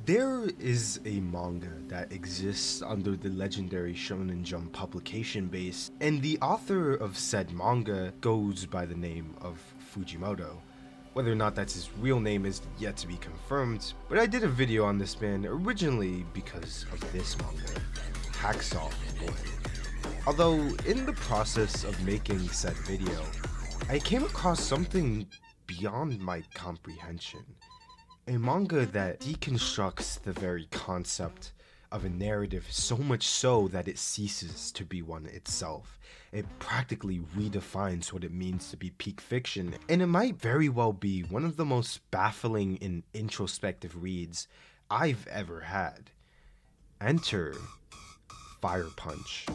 There is a manga that exists under the legendary Shonen Jump publication base, and the author of said manga goes by the name of Fujimoto. Whether or not that's his real name is yet to be confirmed, but I did a video on this man originally because of this manga, Hacksaw Boy. Although, in the process of making said video, I came across something beyond my comprehension. A manga that deconstructs the very concept of a narrative so much so that it ceases to be one itself. It practically redefines what it means to be peak fiction, and it might very well be one of the most baffling and introspective reads I've ever had. Enter Fire Punch.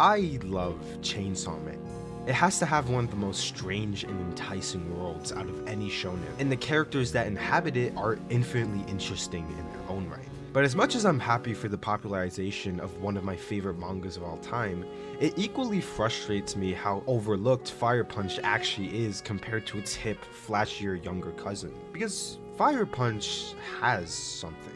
I love Chainsaw Man. It has to have one of the most strange and enticing worlds out of any shonen, and the characters that inhabit it are infinitely interesting in their own right. But as much as I'm happy for the popularization of one of my favorite mangas of all time, it equally frustrates me how overlooked Fire Punch actually is compared to its hip, flashier younger cousin. Because Fire Punch has something.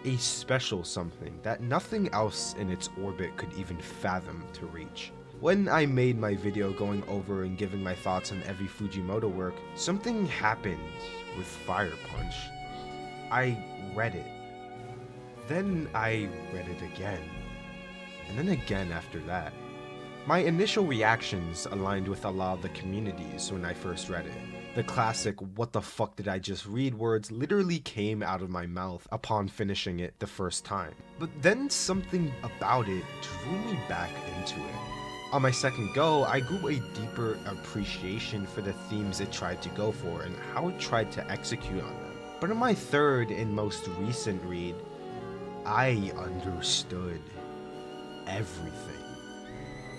A special something that nothing else in its orbit could even fathom to reach. When I made my video going over and giving my thoughts on every Fujimoto work, something happened with Fire Punch. I read it. Then I read it again. And then again after that. My initial reactions aligned with a lot of the communities when I first read it. The classic "what the fuck did I just read" words literally came out of my mouth upon finishing it the first time. But then something about it drew me back into it. On my second go, I grew a deeper appreciation for the themes it tried to go for and how it tried to execute on them. But in my third and most recent read, I understood everything.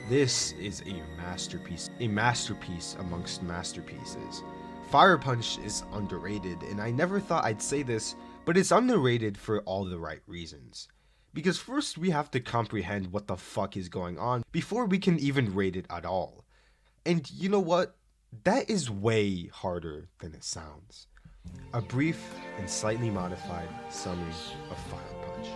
This is a masterpiece amongst masterpieces. Fire Punch is underrated, and I never thought I'd say this, but it's underrated for all the right reasons. Because first we have to comprehend what the fuck is going on before we can even rate it at all. And you know what? That is way harder than it sounds. A brief and slightly modified summary of Fire Punch.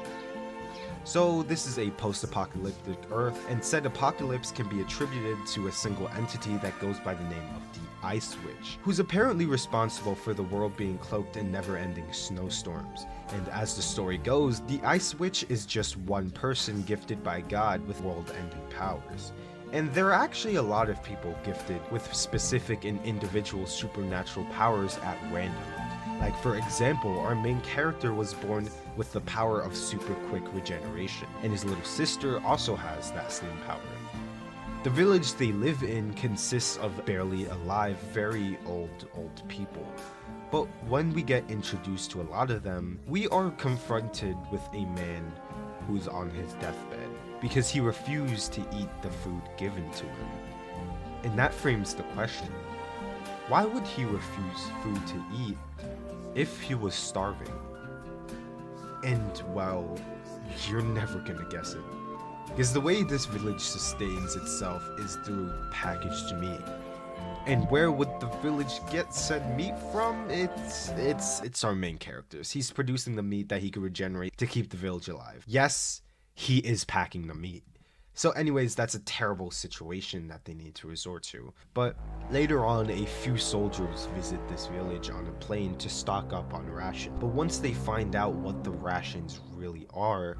So this is a post-apocalyptic Earth, and said apocalypse can be attributed to a single entity that goes by the name of the Ice Witch, who's apparently responsible for the world being cloaked in never-ending snowstorms. And as the story goes, the Ice Witch is just one person gifted by God with world-ending powers. And there are actually a lot of people gifted with specific and individual supernatural powers at random. Like for example, our main character was born with the power of super quick regeneration, and his little sister also has that same power. The village they live in consists of barely alive, very old people. But when we get introduced to a lot of them, we are confronted with a man who's on his deathbed because he refused to eat the food given to him. And that frames the question, why would he refuse food to eat if he was starving? And well, you're never gonna guess it. Because the way this village sustains itself is through packaged meat. And where would the village get said meat from? It's our main characters. He's producing the meat that he could regenerate to keep the village alive. Yes, he is packing the meat. So anyways, that's a terrible situation that they need to resort to. But later on, a few soldiers visit this village on a plane to stock up on rations. But once they find out what the rations really are,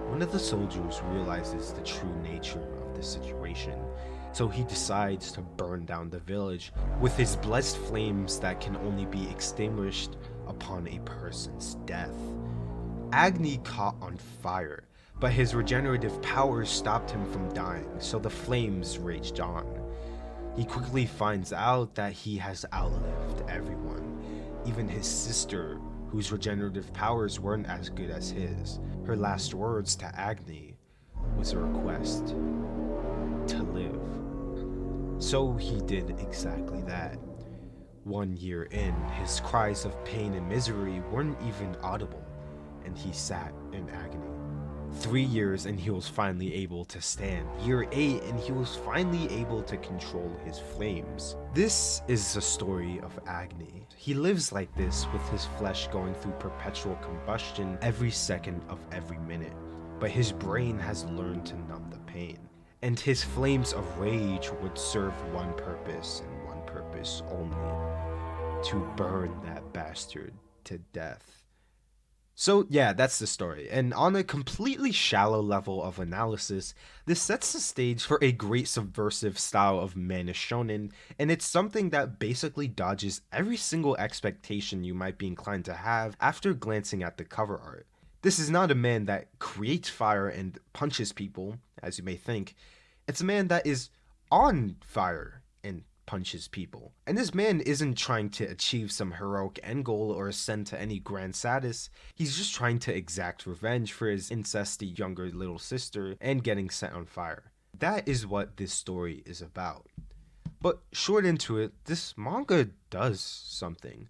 one of the soldiers realizes the true nature of the situation. So he decides to burn down the village with his blessed flames that can only be extinguished upon a person's death. Agni caught on fire, but his regenerative powers stopped him from dying, so the flames raged on. He quickly finds out that he has outlived everyone, even his sister, whose regenerative powers weren't as good as his. Her last words to Agni was a request to live. So he did exactly that. 1 year in, his cries of pain and misery weren't even audible, and he sat in agony. 3 years and he was finally able to stand. Year 8 and he was finally able to control his flames. This is the story of Agni. He lives like this, with his flesh going through perpetual combustion every second of every minute, but his brain has learned to numb the pain. And his flames of rage would serve one purpose and one purpose only: to burn that bastard to death. So yeah, that's the story, and on a completely shallow level of analysis, this sets the stage for a great subversive style of mannish shonen, and it's something that basically dodges every single expectation you might be inclined to have after glancing at the cover art. This is not a man that creates fire and punches people, as you may think. It's a man that is on fire and punches people. And this man isn't trying to achieve some heroic end goal or ascend to any grand status. He's just trying to exact revenge for his incesty younger little sister and getting set on fire. That is what this story is about. But short into it, this manga does something.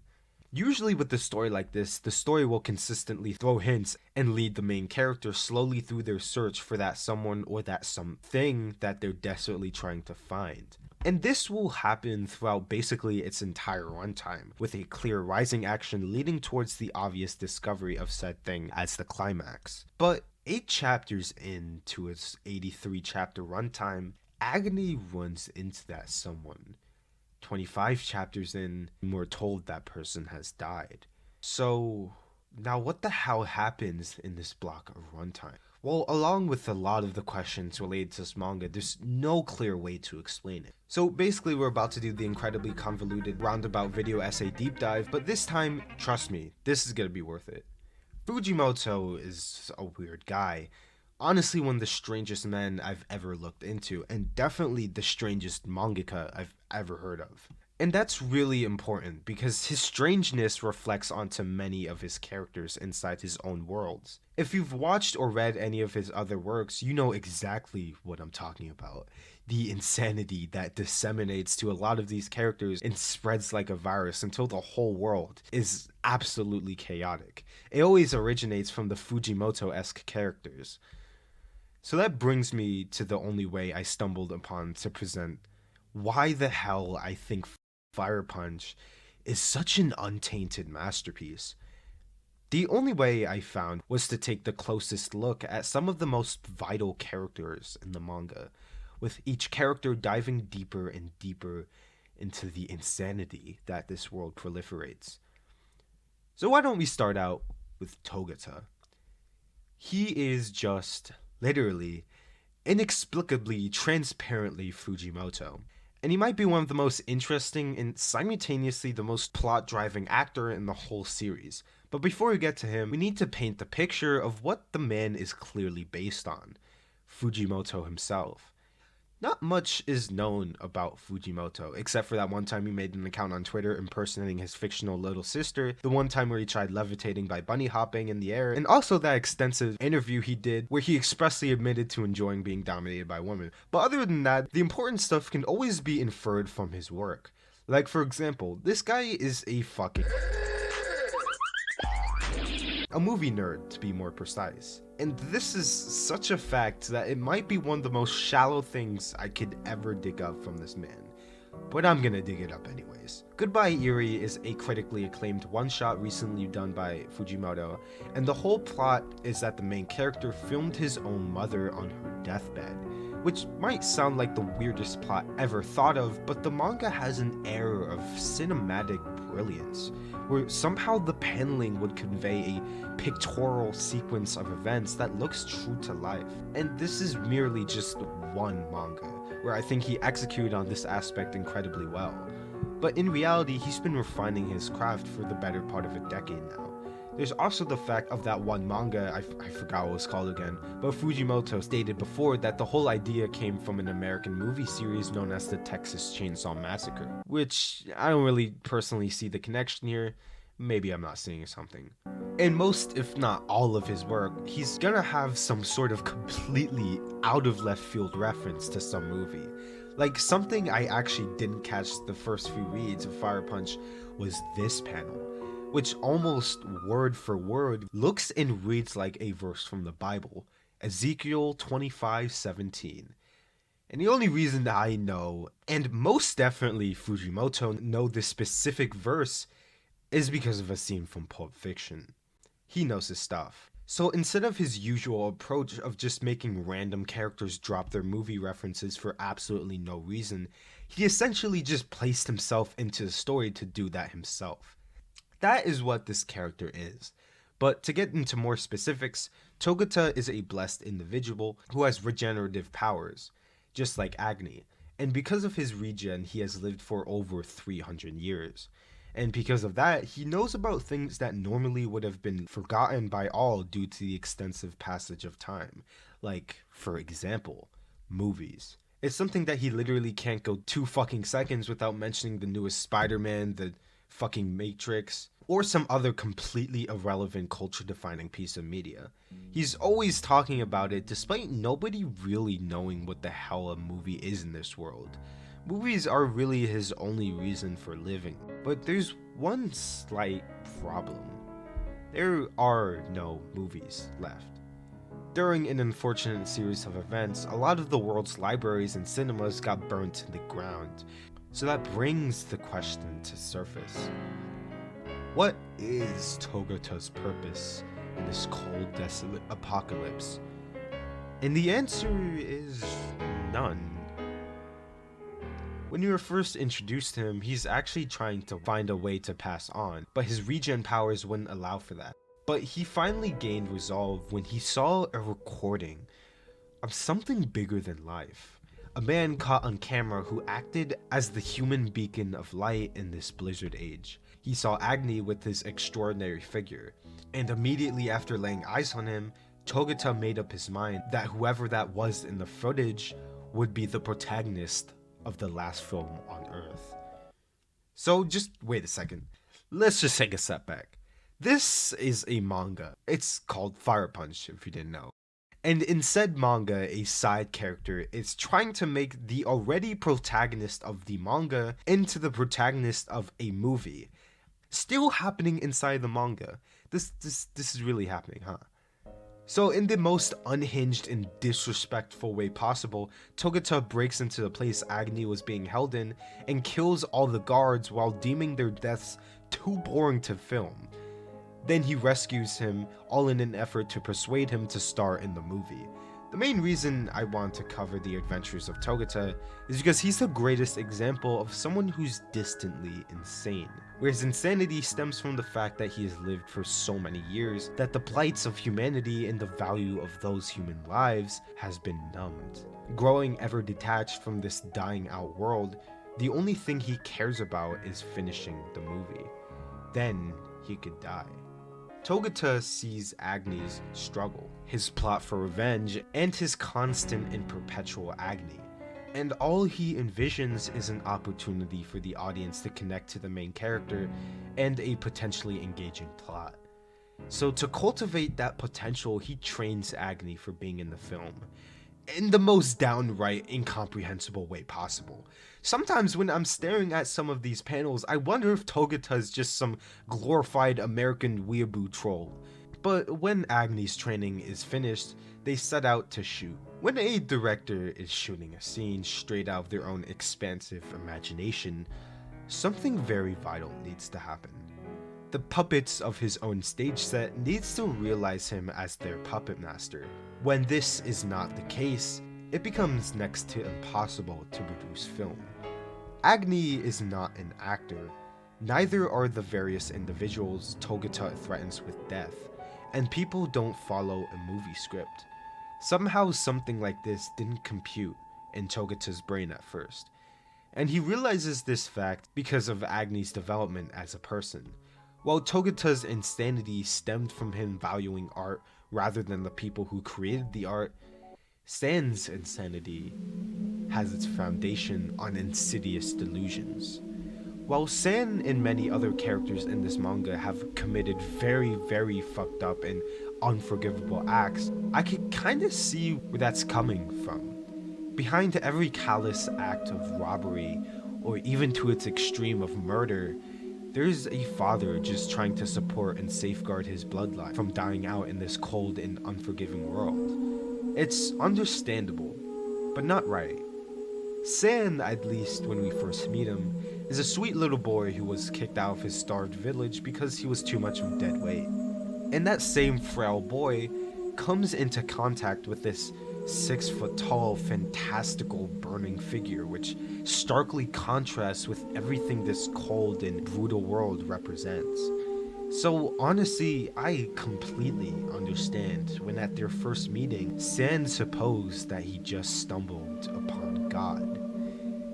Usually with a story like this, the story will consistently throw hints and lead the main character slowly through their search for that someone or that something that they're desperately trying to find. And this will happen throughout basically its entire runtime, with a clear rising action leading towards the obvious discovery of said thing as the climax. But 8 chapters into its 83 chapter runtime, Agni runs into that someone. 25 chapters in, we're told that person has died. So now what the hell happens in this block of runtime? Well, along with a lot of the questions related to this manga, there's no clear way to explain it. So basically we're about to do the incredibly convoluted roundabout video essay deep dive, but this time, trust me, this is gonna be worth it. Fujimoto is a weird guy. Honestly, one of the strangest men I've ever looked into, and definitely the strangest mangaka I've ever heard of. And that's really important because his strangeness reflects onto many of his characters inside his own worlds. If you've watched or read any of his other works, you know exactly what I'm talking about. The insanity that disseminates to a lot of these characters and spreads like a virus until the whole world is absolutely chaotic. It always originates from the Fujimoto-esque characters. So that brings me to the only way I stumbled upon to present why the hell I think Fire Punch is such an untainted masterpiece. The only way I found was to take the closest look at some of the most vital characters in the manga, with each character diving deeper and deeper into the insanity that this world proliferates. So why don't we start out with Togata? He is just, literally, inexplicably, transparently Fujimoto. And he might be one of the most interesting and simultaneously the most plot-driving actor in the whole series. But before we get to him, we need to paint the picture of what the man is clearly based on: Fujimoto himself. Not much is known about Fujimoto, except for that one time he made an account on Twitter impersonating his fictional little sister, the one time where he tried levitating by bunny hopping in the air, and also that extensive interview he did where he expressly admitted to enjoying being dominated by women. But other than that, the important stuff can always be inferred from his work. Like, for example, this guy is a movie nerd, to be more precise. And this is such a fact that it might be one of the most shallow things I could ever dig up from this man. But I'm gonna dig it up anyways. Goodbye Eerie is a critically acclaimed one-shot recently done by Fujimoto, and the whole plot is that the main character filmed his own mother on her deathbed, which might sound like the weirdest plot ever thought of, but the manga has an air of cinematic brilliance, where somehow the paneling would convey a pictorial sequence of events that looks true to life. And this is merely just one manga, where I think he executed on this aspect incredibly well. But in reality, he's been refining his craft for the better part of a decade now. There's also the fact of that one manga, I forgot what it was called again, but Fujimoto stated before that the whole idea came from an American movie series known as the Texas Chainsaw Massacre, which I don't really personally see the connection here. Maybe I'm not seeing something. In most, if not all of his work, he's gonna have some sort of completely out of left field reference to some movie. Like, something I actually didn't catch the first few reads of Fire Punch was this panel, which almost word for word looks and reads like a verse from the Bible, Ezekiel 25:17. And the only reason that I know, and most definitely Fujimoto know this specific verse, is because of a scene from Pulp Fiction. He knows his stuff. So instead of his usual approach of just making random characters drop their movie references for absolutely no reason, he essentially just placed himself into the story to do that himself. That is what this character is. But to get into more specifics, Togata is a blessed individual who has regenerative powers, just like Agni. And because of his regen, he has lived for over 300 years. And because of that, he knows about things that normally would have been forgotten by all due to the extensive passage of time. Like, for example, movies. It's something that he literally can't go 2 fucking seconds without mentioning the newest Spider-Man, the fucking Matrix, or some other completely irrelevant culture-defining piece of media. He's always talking about it despite nobody really knowing what the hell a movie is in this world. Movies are really his only reason for living, but there's one slight problem. There are no movies left. During an unfortunate series of events, a lot of the world's libraries and cinemas got burnt to the ground. So that brings the question to surface. What is Togata's purpose in this cold, desolate apocalypse? And the answer is none. When you were first introduced to him, he's actually trying to find a way to pass on, but his regen powers wouldn't allow for that. But he finally gained resolve when he saw a recording of something bigger than life. A man caught on camera who acted as the human beacon of light in this blizzard age. He saw Agni with his extraordinary figure, and immediately after laying eyes on him, Togata made up his mind that whoever that was in the footage would be the protagonist of the last film on Earth. So just wait a second. Let's just take a step back. This is a manga. It's called Fire Punch, if you didn't know. And in said manga, a side character is trying to make the already protagonist of the manga into the protagonist of a movie. Still happening inside the manga. This is really happening, huh? So in the most unhinged and disrespectful way possible, Togata breaks into the place Agni was being held in and kills all the guards while deeming their deaths too boring to film. Then he rescues him, all in an effort to persuade him to star in the movie. The main reason I want to cover the adventures of Togata is because he's the greatest example of someone who's distantly insane, where his insanity stems from the fact that he has lived for so many years that the plights of humanity and the value of those human lives has been numbed. Growing ever detached from this dying out world, the only thing he cares about is finishing the movie. Then he could die. Togata sees Agni's struggle, his plot for revenge, and his constant and perpetual agony. And all he envisions is an opportunity for the audience to connect to the main character and a potentially engaging plot. So to cultivate that potential, he trains Agni for being in the film, in the most downright incomprehensible way possible. Sometimes when I'm staring at some of these panels, I wonder if Togata is just some glorified American weeaboo troll. But when Agni's training is finished, they set out to shoot. When a director is shooting a scene straight out of their own expansive imagination, something very vital needs to happen. The puppets of his own stage set needs to realize him as their puppet master. When this is not the case, it becomes next to impossible to produce film. Agni is not an actor, neither are the various individuals Togata threatens with death, and people don't follow a movie script. Somehow something like this didn't compute in Togata's brain at first, and he realizes this fact because of Agni's development as a person. While Togata's insanity stemmed from him valuing art rather than the people who created the art, San's insanity has its foundation on insidious delusions. While San and many other characters in this manga have committed very, very fucked up and unforgivable acts, I could kinda see where that's coming from. Behind every callous act of robbery, or even to its extreme of murder, there's a father just trying to support and safeguard his bloodline from dying out in this cold and unforgiving world. It's understandable, but not right. San, at least when we first meet him, is a sweet little boy who was kicked out of his starved village because he was too much of a dead weight. And that same frail boy comes into contact with this 6 foot tall, fantastical, burning figure, which starkly contrasts with everything this cold and brutal world represents. So honestly, I completely understand when at their first meeting, San supposed that he just stumbled upon God.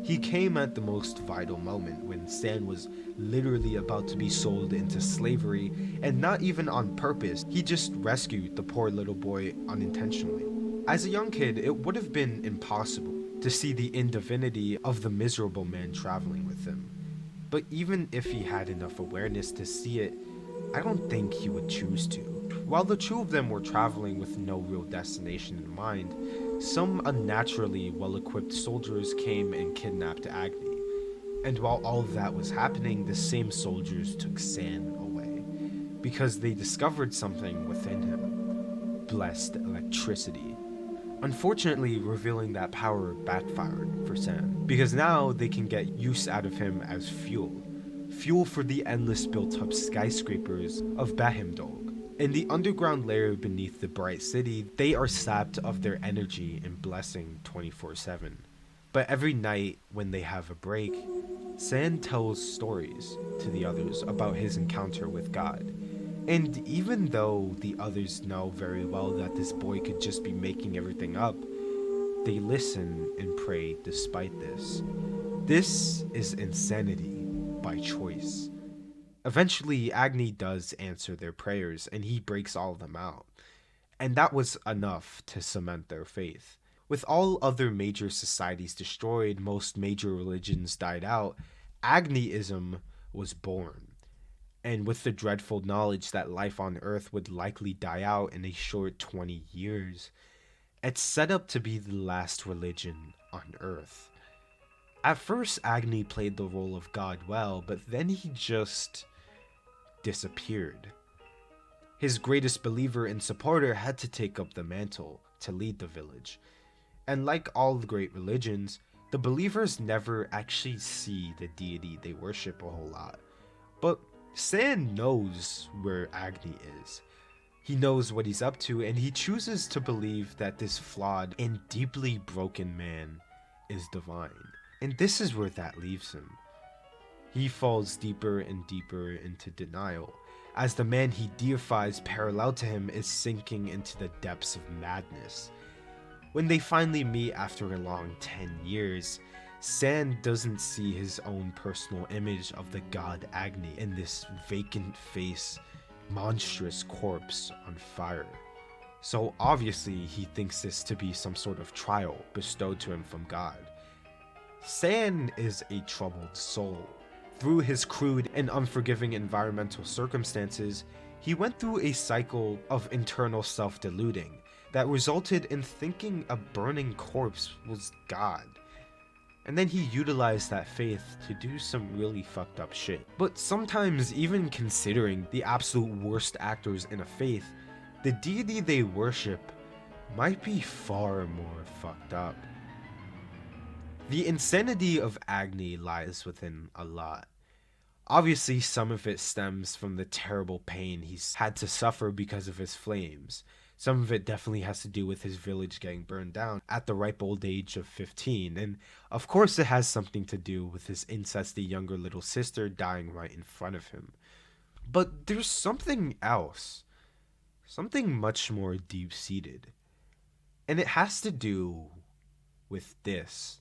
He came at the most vital moment when San was literally about to be sold into slavery, and not even on purpose, he just rescued the poor little boy unintentionally. As a young kid, it would have been impossible to see the indivinity of the miserable man traveling with him. But even if he had enough awareness to see it, I don't think he would choose to. While the two of them were traveling with no real destination in mind, some unnaturally well-equipped soldiers came and kidnapped Agni. And while all of that was happening, the same soldiers took San away, because they discovered something within him: blessed electricity. Unfortunately, revealing that power backfired for San, because now they can get use out of him as fuel. Fuel for the endless built-up skyscrapers of Bahimdolg. In the underground layer beneath the bright city, they are sapped of their energy and blessing 24/7. But every night when they have a break, San tells stories to the others about his encounter with God. And even though the others know very well that this boy could just be making everything up, they listen and pray despite this. This is insanity by choice. Eventually, Agni does answer their prayers and he breaks all of them out. And that was enough to cement their faith. With all other major societies destroyed, most major religions died out, Agniism was born. And with the dreadful knowledge that life on Earth would likely die out in a short 20 years, it's set up to be the last religion on Earth. At first, Agni played the role of God well, but then he just disappeared. His greatest believer and supporter had to take up the mantle to lead the village. And like all the great religions, the believers never actually see the deity they worship a whole lot. But San knows where Agni is. He knows what he's up to, and he chooses to believe that this flawed and deeply broken man is divine. And this is where that leaves him. He falls deeper and deeper into denial, as the man he deifies parallel to him is sinking into the depths of madness. When they finally meet after a long 10 years, San doesn't see his own personal image of the god Agni in this vacant face, monstrous corpse on fire. So obviously he thinks this to be some sort of trial bestowed to him from God. San is a troubled soul. Through his crude and unforgiving environmental circumstances, he went through a cycle of internal self-deluding that resulted in thinking a burning corpse was God. And then he utilized that faith to do some really fucked up shit. But sometimes, even considering the absolute worst actors in a faith, the deity they worship might be far more fucked up. The insanity of Agni lies within a lot. Obviously, some of it stems from the terrible pain he's had to suffer because of his flames. Some of it definitely has to do with his village getting burned down at the ripe old age of 15. And of course it has something to do with his incesty younger little sister dying right in front of him. But there's something else. Something much more deep-seated. And it has to do with this.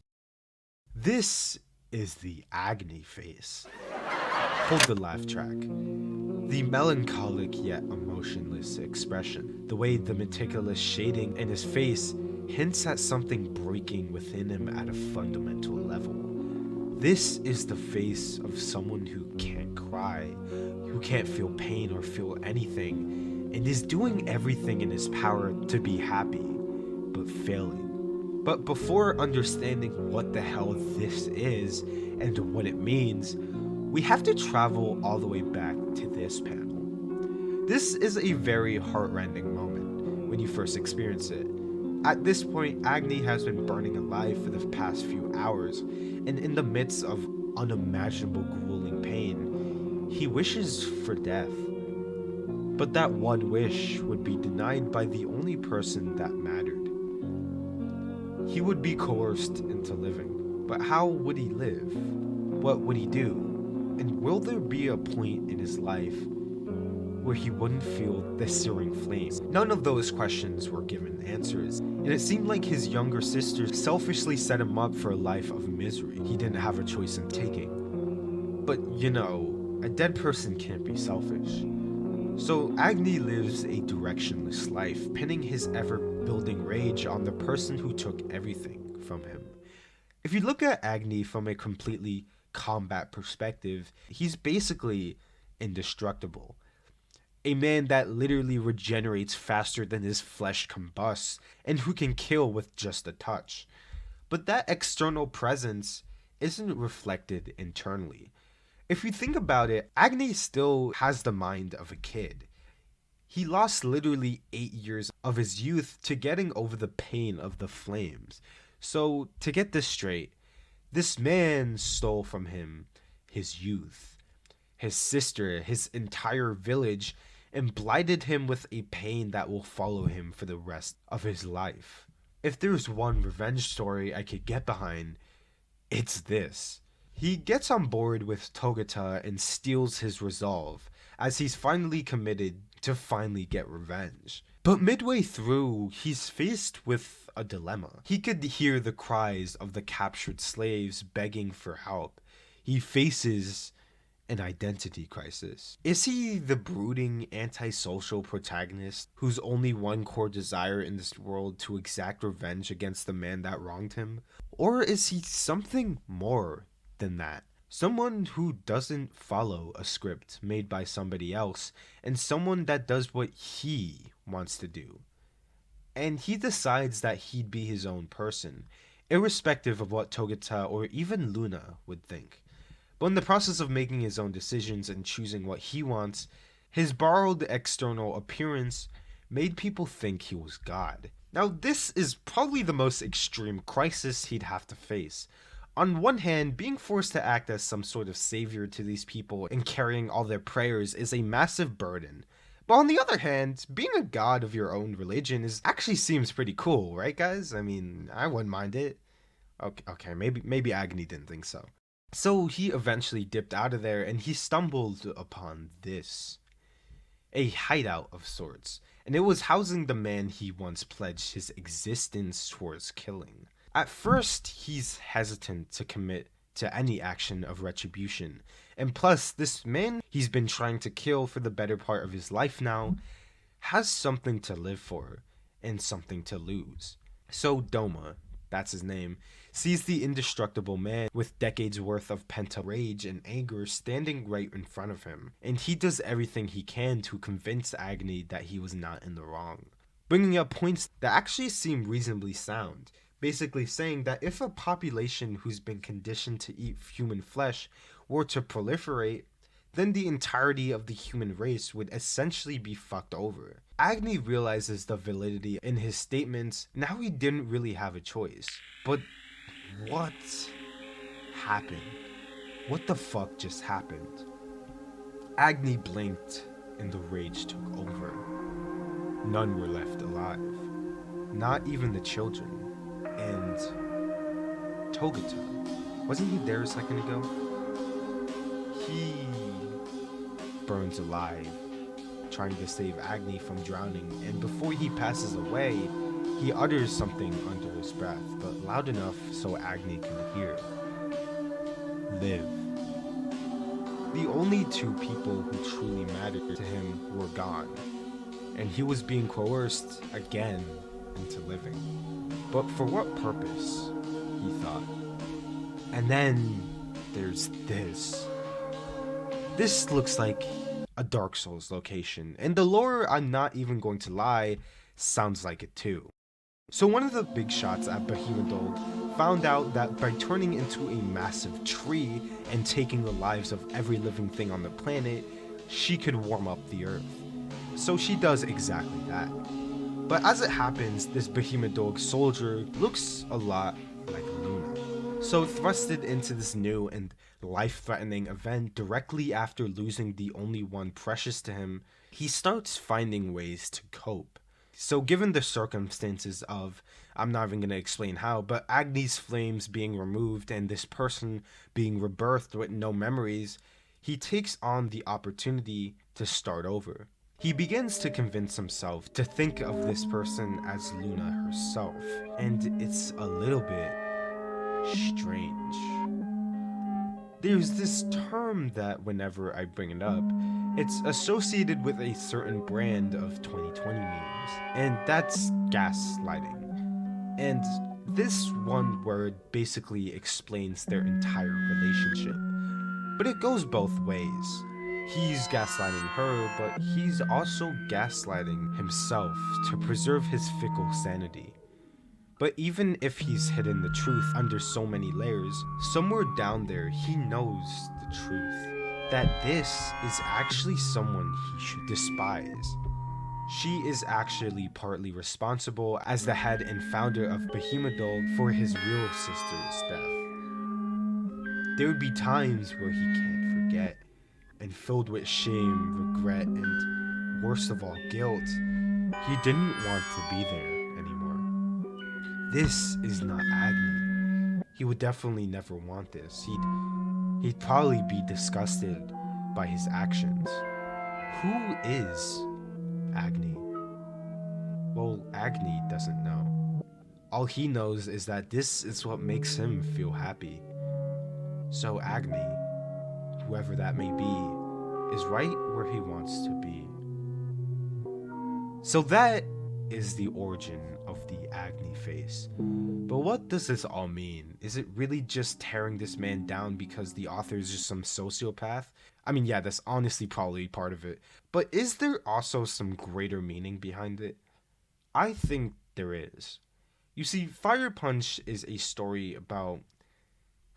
This is the Agni face. Hold the laugh track. The melancholic yet emotionless expression, the way the meticulous shading in his face hints at something breaking within him at a fundamental level. This is the face of someone who can't cry, who can't feel pain or feel anything, and is doing everything in his power to be happy, but failing. But before understanding what the hell this is and what it means, we have to travel all the way back to this panel. This is a very heartrending moment when you first experience it. At this point, Agni has been burning alive for the past few hours, and in the midst of unimaginable grueling pain, he wishes for death. But that one wish would be denied by the only person that mattered. He would be coerced into living, but how would he live? What would he do? And will there be a point in his life where he wouldn't feel the searing flames? None of those questions were given answers, and it seemed like his younger sister selfishly set him up for a life of misery he didn't have a choice in taking. But you know, a dead person can't be selfish. So Agni lives a directionless life, pinning his ever-building rage on the person who took everything from him. If you look at Agni from a completely combat perspective, he's basically indestructible. A man that literally regenerates faster than his flesh combusts, and who can kill with just a touch. But that external presence isn't reflected internally. If you think about it, Agni still has the mind of a kid. He lost literally 8 years of his youth to getting over the pain of the flames. So, to get this straight, this man stole from him his youth, his sister, his entire village, and blighted him with a pain that will follow him for the rest of his life. If there's one revenge story I could get behind, it's this. He gets on board with Togata and steals his resolve, as he's finally committed to finally get revenge. But midway through, he's faced with a dilemma. He could hear the cries of the captured slaves begging for help. He faces an identity crisis. Is he the brooding, antisocial protagonist whose only one core desire in this world to exact revenge against the man that wronged him? Or is he something more than that? Someone who doesn't follow a script made by somebody else, and someone that does what he wants to do. And he decides that he'd be his own person, irrespective of what Togata or even Luna would think. But in the process of making his own decisions and choosing what he wants, his borrowed external appearance made people think he was God. Now, this is probably the most extreme crisis he'd have to face. On one hand, being forced to act as some sort of savior to these people and carrying all their prayers is a massive burden. But on the other hand, being a god of your own religion actually seems pretty cool, right guys? I mean, I wouldn't mind it. Okay, maybe Agni didn't think so. So he eventually dipped out of there and he stumbled upon this. A hideout of sorts, and it was housing the man he once pledged his existence towards killing. At first, he's hesitant to commit to any action of retribution, and plus, this man he's been trying to kill for the better part of his life now has something to live for and something to lose. So Doma, that's his name, sees the indestructible man with decades worth of pent-up rage and anger standing right in front of him, and he does everything he can to convince Agni that he was not in the wrong, bringing up points that actually seem reasonably sound. Basically saying that if a population who's been conditioned to eat human flesh were to proliferate, then the entirety of the human race would essentially be fucked over. Agni realizes the validity in his statements, and how he didn't really have a choice. But what happened? What the fuck just happened? Agni blinked, and the rage took over. None were left alive. Not even the children. And Togata, wasn't he there a second ago? He burns alive, trying to save Agni from drowning, and before he passes away, he utters something under his breath, but loud enough so Agni can hear. Live. The only two people who truly mattered to him were gone, and he was being coerced again into living. But for what purpose, he thought. And then there's this. This looks like a Dark Souls location, and the lore, I'm not even going to lie, sounds like it too. So one of the big shots at Behemoth found out that by turning into a massive tree and taking the lives of every living thing on the planet, she could warm up the earth. So she does exactly that. But as it happens, this Behemoth soldier looks a lot like Luna. So thrusted into this new and life-threatening event directly after losing the only one precious to him, he starts finding ways to cope. So given the circumstances of, I'm not even going to explain how, but Agni's flames being removed and this person being rebirthed with no memories, he takes on the opportunity to start over. He begins to convince himself to think of this person as Luna herself, and it's a little bit strange. There's this term that whenever I bring it up, it's associated with a certain brand of 2020 memes, and that's gaslighting. And this one word basically explains their entire relationship. But it goes both ways. He's gaslighting her, but he's also gaslighting himself to preserve his fickle sanity. But even if he's hidden the truth under so many layers, somewhere down there he knows the truth. That this is actually someone he should despise. She is actually partly responsible as the head and founder of Behemoth for his real sister's death. There would be times where he can't forget, and filled with shame, regret, and worst of all, guilt, he didn't want to be there anymore. This is not Agni. He would definitely never want this. He'd probably be disgusted by his actions. Who is Agni? Well, Agni doesn't know. All he knows is that this is what makes him feel happy. So Agni, whoever that may be, is right where he wants to be. So that is the origin of the Agni face. But what does this all mean? Is it really just tearing this man down because the author is just some sociopath? I mean, yeah, that's honestly probably part of it. But is there also some greater meaning behind it? I think there is. You see, Fire Punch is a story about,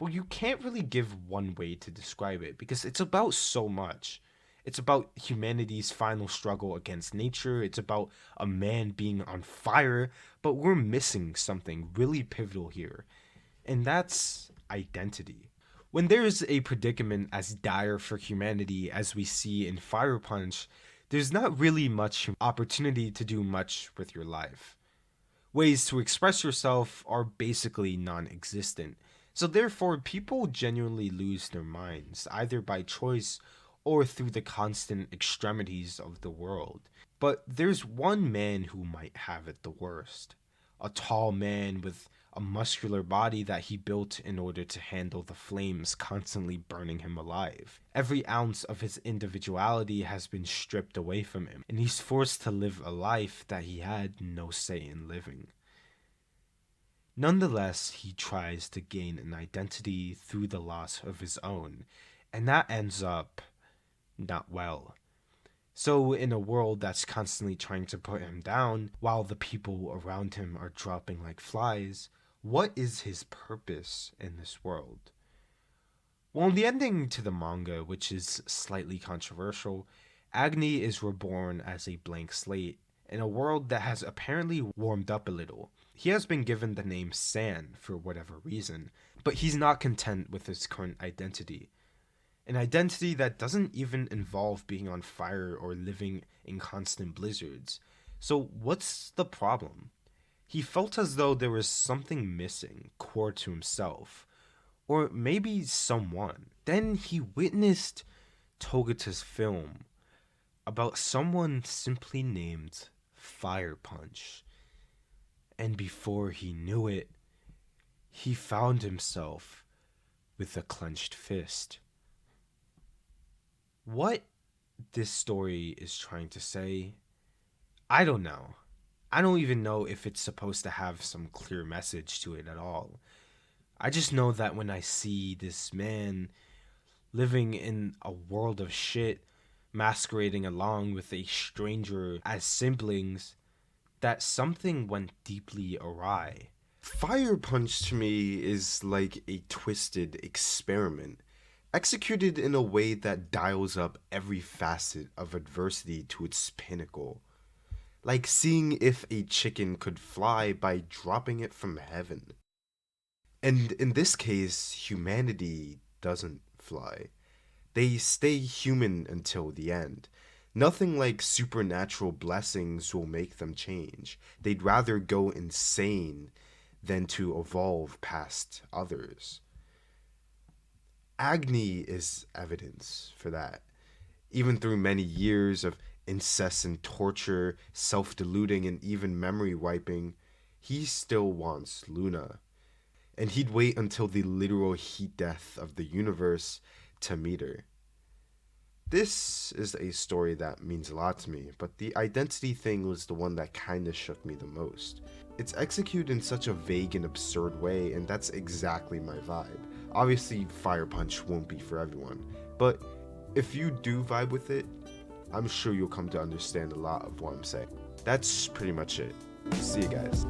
well, you can't really give one way to describe it because it's about so much. It's about humanity's final struggle against nature. It's about a man being on fire, but we're missing something really pivotal here, and that's identity. When there's a predicament as dire for humanity as we see in Fire Punch, there's not really much opportunity to do much with your life. Ways to express yourself are basically non-existent. So therefore, people genuinely lose their minds, either by choice or through the constant extremities of the world. But there's one man who might have it the worst. A tall man with a muscular body that he built in order to handle the flames constantly burning him alive. Every ounce of his individuality has been stripped away from him, and he's forced to live a life that he had no say in living. Nonetheless, he tries to gain an identity through the loss of his own, and that ends up not well. So in a world that's constantly trying to put him down, while the people around him are dropping like flies, what is his purpose in this world? Well, in the ending to the manga, which is slightly controversial, Agni is reborn as a blank slate in a world that has apparently warmed up a little. He has been given the name San for whatever reason, but he's not content with his current identity. An identity that doesn't even involve being on fire or living in constant blizzards. So what's the problem? He felt as though there was something missing, core to himself. Or maybe someone. Then he witnessed Togata's film about someone simply named Fire Punch. And before he knew it, he found himself with a clenched fist. What this story is trying to say, I don't know. I don't even know if it's supposed to have some clear message to it at all. I just know that when I see this man living in a world of shit, masquerading along with a stranger as siblings, that something went deeply awry. Fire Punch to me is like a twisted experiment, executed in a way that dials up every facet of adversity to its pinnacle. Like seeing if a chicken could fly by dropping it from heaven. And in this case, humanity doesn't fly. They stay human until the end. Nothing like supernatural blessings will make them change. They'd rather go insane than to evolve past others. Agni is evidence for that. Even through many years of incessant torture, self deluding, and even memory wiping, he still wants Luna. And he'd wait until the literal heat death of the universe to meet her. This is a story that means a lot to me, but the identity thing was the one that kinda shook me the most. It's executed in such a vague and absurd way, and that's exactly my vibe. Obviously, Fire Punch won't be for everyone, but if you do vibe with it, I'm sure you'll come to understand a lot of what I'm saying. That's pretty much it. See you guys.